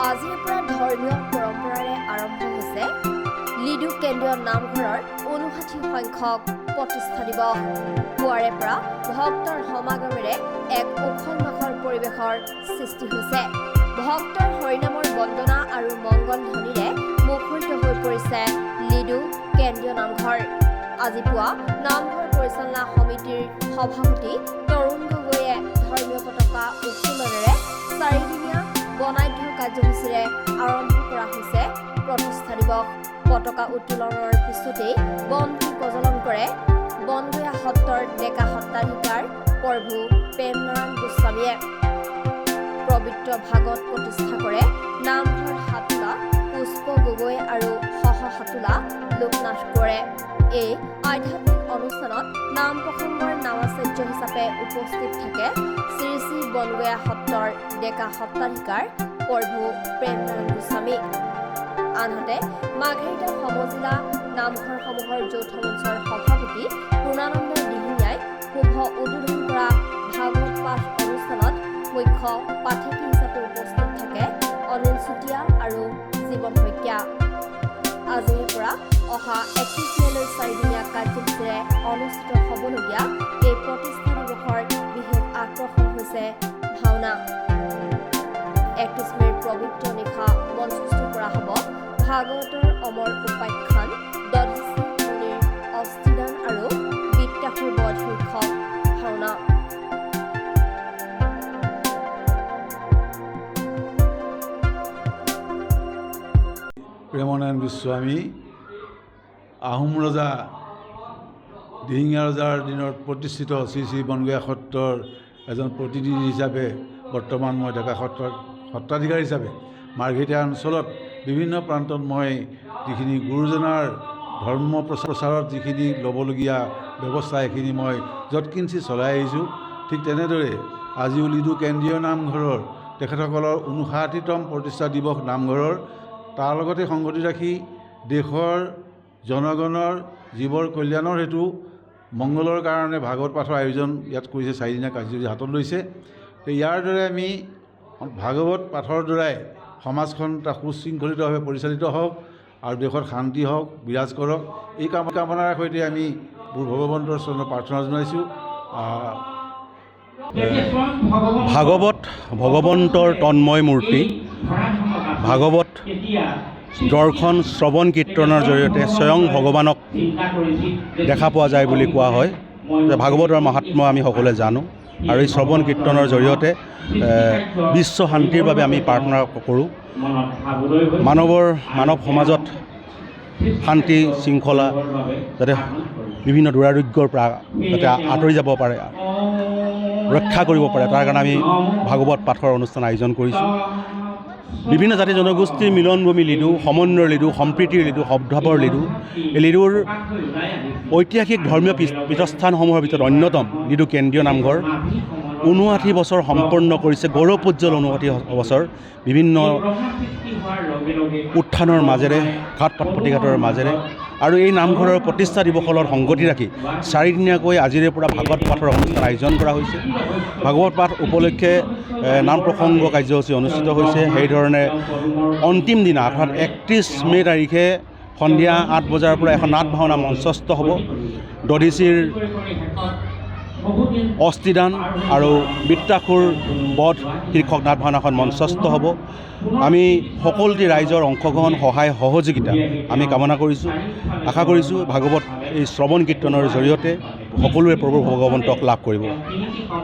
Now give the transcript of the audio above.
আজিৰ পৰা ধৰ্মীয় পৰম্পৰাৰে আৰম্ভ হৈছে লিডু কেন্দ্ৰীয় নামঘৰৰ ৫৯ সংখ্যক প্ৰতিষ্ঠা দিৱস। পুৱাৰে পৰা ভক্তৰ সমাগমেৰে এক উখল মাখল পৰিৱেশৰ সৃষ্টি হৈছে। ভক্তৰ হৰিনামৰ বন্দনা আৰু মংগল ধ্বনিৰে মুখৰিত হৈ পৰিছে লিডু কেন্দ্ৰীয় নামঘৰ। আজি পুৱা নামঘৰ পৰিচালনা সমিতিৰ সভাপতি তৰুণ গগৈয়ে ধৰ্মীয় পতাকা উত্তোলনেৰে ৪দিনীয়া বনাঢ্য কাৰ্যসূচীৰে আৰম্ভ কৰা হৈছে প্ৰতিষ্ঠা দিৱস। পতাকা উত্তোলনৰ পিছতেই বন্তি প্ৰজ্বলন কৰে বনগুয়া সত্ৰৰ ডেকা সত্ৰাধিকাৰ প্ৰভু প্ৰেমনাৰায়ণ গোস্বামীয়ে। পবিত্ৰ ভাগৱত প্ৰতিষ্ঠা কৰে নামঘৰ হাতোলা পুষ্প গগৈ আৰু সহ হাতোলা লোকনাথ কোঁৱৰে। এই আধ্যাত্মিক অনুষ্ঠানত নাম প্ৰসংগৰ নামাচাৰ্য হিচাপে উপস্থিত থাকে শ্ৰী শ্ৰী বনগুয়া সত্ৰৰ ডেকা সত্ৰাধিকাৰ প্ৰভু প্ৰেমনাৰায়ণ গোস্বামী। আনহাতে মাঘেৰিটা সমজিলা নামঘৰসমূহৰ যৌথ মঞ্চৰ সভাপতি পূৰ্ণানন্দ দিহিঙীয়াই শুভ উদ্বোধন কৰা ভাগৱত পাঠ অনুষ্ঠানত মুখ্য পাঠক হিচাপে উপস্থিত থাকে অনিল চুতীয়া আৰু জীৱন শইকীয়া। আজিৰ পৰা অহা ৩১ মেলৈ ৪দিনীয়া কাৰ্যসূচীৰে অনুষ্ঠিত হ'বলগীয়া এই প্ৰতিষ্ঠা দিৱসৰ বিশেষ আকৰ্ষণ হৈছে ভাওনা। ৩১ মেৰ পবিত্ৰ নিশা মঞ্চস্থ কৰা হ'ব ভাগৱতৰ অমৰ উপাখ্যান দধিচি মুনিৰ অষ্টিদান আৰু বিদ্যাসুৰ বধ শীৰ্ষক ভাওনা। প্ৰেমনাৰায়ণ গোস্বামী আহোম ৰজা দিহিঙীয়া ৰজাৰ দিনত প্ৰতিষ্ঠিত শ্ৰী শ্ৰী বনগুয়া সত্ৰৰ এজন প্ৰতিনিধি হিচাপে বৰ্তমান মই ডেকা সত্ৰৰ সত্ৰাধিকাৰ হিচাপে মাৰ্ঘেৰিটা অঞ্চলত বিভিন্ন প্ৰান্তত মই যিখিনি গুৰুজনাৰ ধৰ্ম প্ৰচাৰত যিখিনি ল'বলগীয়া ব্যৱস্থা সেইখিনি মই যৎকিঞ্চিত চলাই আহিছোঁ। ঠিক তেনেদৰে আজিও লিডু কেন্দ্ৰীয় নামঘৰৰ তেখেতসকলৰ ৫৯তম প্ৰতিষ্ঠা দিৱস নামঘৰৰ তাৰ লগতে সংগতি ৰাখি দেশৰ জনগণৰ জীৱৰ কল্যাণৰ হেতু মংগলৰ কাৰণে ভাগৱত পাঠৰ আয়োজন ইয়াত কৰিছে। ৪দিনীয়া কাৰ্যসূচী হাতত লৈছে। ইয়াৰ দ্বাৰাই আমি ভাগৱত পাঠৰ দ্বাৰাই সমাজখন এটা সুশৃংখলিতভাৱে পৰিচালিত হওক আৰু দেশত শান্তি হওক বিৰাজ কৰক এই কামনাৰ সৈতে আমি ভগৱন্তৰ চৰণত প্ৰাৰ্থনা জনাইছোঁ। ভাগৱত ভগৱন্তৰ তন্ময় মূৰ্তি। ভাগৱত দৰ্শন শ্ৰৱণ কীৰ্তনৰ জৰিয়তে স্বয়ং ভগৱানক দেখা পোৱা যায় বুলি কোৱা হয়। যে ভাগৱতৰ মাহাত্ম্য আমি সকলোৱে জানো আৰু এই শ্ৰৱণ কীৰ্তনৰ জৰিয়তে বিশ্ব শান্তিৰ বাবে আমি প্ৰাৰ্থনা কৰোঁ। মানৱ সমাজত শান্তি শৃংখলা যাতে বিভিন্ন দুৰাৰোগ্যৰ পৰা যাতে আঁতৰি যাব পাৰে ৰক্ষা কৰিব পাৰে তাৰ কাৰণে আমি ভাগৱত পাঠৰ অনুষ্ঠান আয়োজন কৰিছোঁ। বিভিন্ন জাতি জনগোষ্ঠীৰ মিলনভূমি লিডু, সমন্বয়ৰ লিডু, সম্প্ৰীতিৰ লিডু, সদ্ভাৱৰ লিডু। এই লিডুৰ ঐতিহাসিক ধৰ্মীয় পীঠস্থানসমূহৰ ভিতৰত অন্যতম লিডু কেন্দ্ৰীয় নামঘৰ। ৫৯ বছৰ সম্পন্ন কৰিছে, গৌৰৱোজ্জ্বল ৫৯ বছৰ। বিভিন্ন উত্থানৰ মাজেৰে ঘাট প্ৰতিঘাতৰ মাজেৰে আৰু এই নামঘৰৰ প্ৰতিষ্ঠা দিৱসৰ লগত সংগতি ৰাখি ৪দিনীয়াকৈ আজিৰে পৰা ভাগৱত পাঠৰ অনুষ্ঠান আয়োজন কৰা হৈছে। ভাগৱত পাঠ উপলক্ষে নাম প্ৰসংগ কাৰ্যসূচী অনুষ্ঠিত হৈছে। সেইধৰণে অন্তিম দিনা অৰ্থাৎ ৩১ মে' তাৰিখে সন্ধিয়া ৮ বজাৰ পৰা এখন নাট ভাওনা মঞ্চস্থ হ'ব। দধিচিৰ অষ্টিদান আৰু বিদ্যাসুৰ বধ শীৰ্ষক নাট ভাওনাখন মঞ্চস্থ হ'ব। আমি সকলোটি ৰাইজৰ অংশগ্ৰহণ সহায় সহযোগিতা আমি কামনা কৰিছোঁ। আশা কৰিছোঁ ভাগৱত এই শ্ৰৱণ কীৰ্তনৰ জৰিয়তে সকলোৱে প্ৰভু ভগৱন্তক লাভ কৰিব।